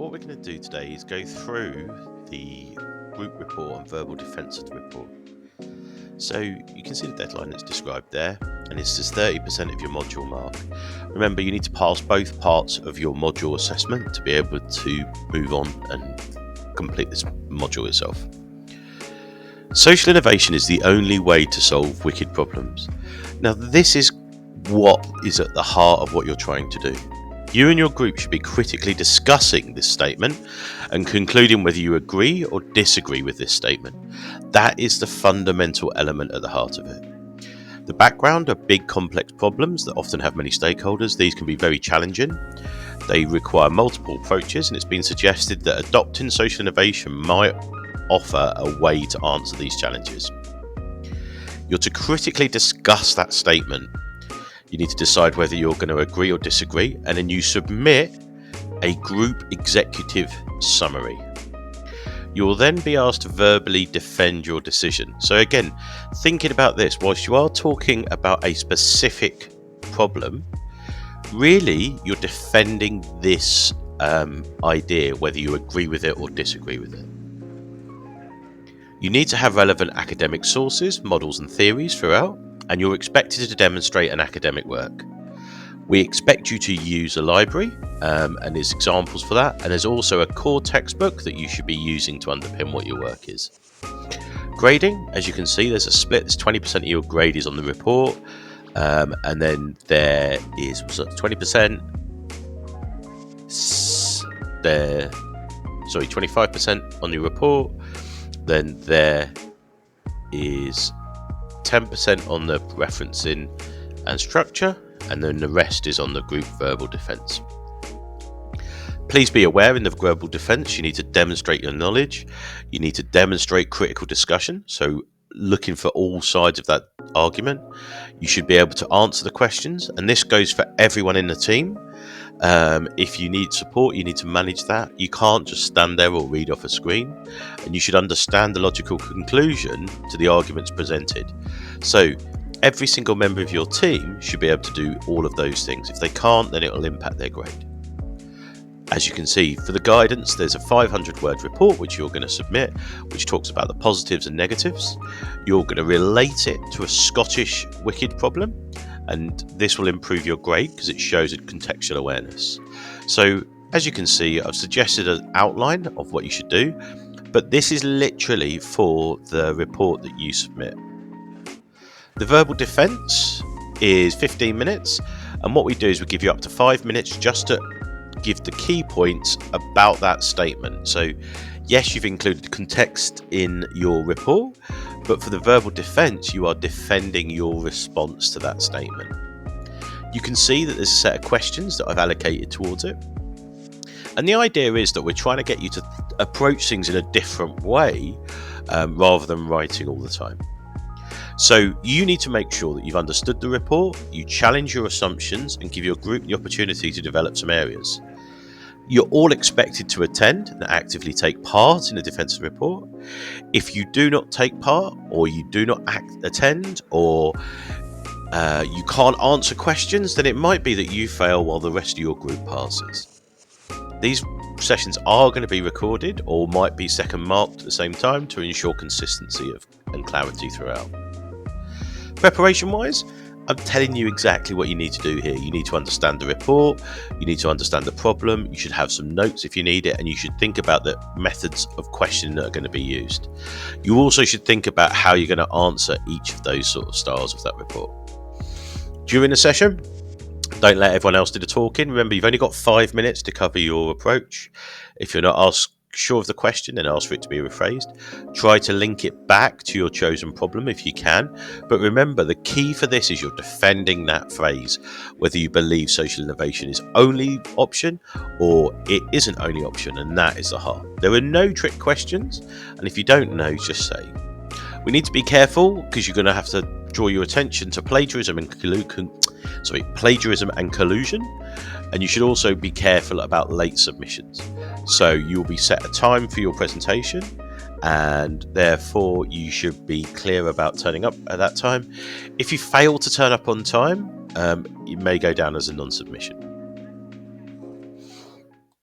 what we're going to do today is go through the group report and verbal defence of the report. So you can see the deadline that's described there, and it says 30% of your module mark. Remember, you need to pass both parts of your module assessment to be able to move on and complete this module itself. Social innovation is the only way to solve wicked problems. Now, this is what is at the heart of what you're trying to do. You and your group should be critically discussing this statement and concluding whether you agree or disagree with this statement. That is the fundamental element at the heart of it. The background are big, complex problems that often have many stakeholders. These can be very challenging. They require multiple approaches, and it's been suggested that adopting social innovation might offer a way to answer these challenges. You're to critically discuss that statement. You need to decide whether you're going to agree or disagree, and then you submit a group executive summary. You will then be asked to verbally defend your decision. So again, thinking about this, whilst you are talking about a specific problem, really you're defending this idea, whether you agree with it or disagree with it. You need to have relevant academic sources, models and theories throughout, and you're expected to demonstrate an academic work. We expect you to use a library, and there's examples for that, and there's also a core textbook that you should be using to underpin what your work is. Grading, as you can see, there's a split. There's 20% of your grade is on the report, and then there is 20%. 25% on your report. Then there is 10% on the referencing and structure, and then the rest is on the group verbal defence. Please be aware, in the verbal defence you need to demonstrate your knowledge, you need to demonstrate critical discussion, so looking for all sides of that argument. You should be able to answer the questions, and this goes for everyone in the team. If you need support, you need to manage that. You can't just stand there or read off a screen, and you should understand the logical conclusion to the arguments presented. So every single member of your team should be able to do all of those things. If they can't, then it will impact their grade. As you can see, for the guidance, there's a 500-word report which you're going to submit, which talks about the positives and negatives. You're going to relate it to a Scottish wicked problem, and this will improve your grade because it shows a contextual awareness. So as you can see, I've suggested an outline of what you should do, but this is literally for the report that you submit. The verbal defence is 15 minutes, and what we do is we give you up to 5 minutes just to give the key points about that statement. So yes, you've included context in your report, but for the verbal defence, you are defending your response to that statement. You can see that there's a set of questions that I've allocated towards it. And the idea is that we're trying to get you to approach things in a different way rather than writing all the time. So you need to make sure that you've understood the report, you challenge your assumptions and give your group the opportunity to develop some areas. You're all expected to attend and actively take part in the defence report. If you do not take part, or you do not attend, or you can't answer questions, then it might be that you fail while the rest of your group passes. These sessions are going to be recorded or might be second marked at the same time to ensure consistency and clarity throughout. Preparation wise, I'm telling you exactly what you need to do here. You need to understand the report, you need to understand the problem, you should have some notes if you need it, and you should think about the methods of questioning that are going to be used. You also should think about how you're going to answer each of those sort of styles of that report. During the session, don't let everyone else do the talking. Remember, you've only got 5 minutes to cover your approach. If you're not sure of the question, then ask for it to be rephrased. Try to link it back to your chosen problem if you can. But remember, the key for this is you're defending that phrase, whether you believe social innovation is only option or it isn't only option, and that is the heart. There are no trick questions, and if you don't know, just say. We need to be careful because you're going to have to draw your attention to plagiarism and collusion, and you should also be careful about late submissions. So you'll be set a time for your presentation, and therefore you should be clear about turning up at that time. If you fail to turn up on time, it may go down as a non-submission.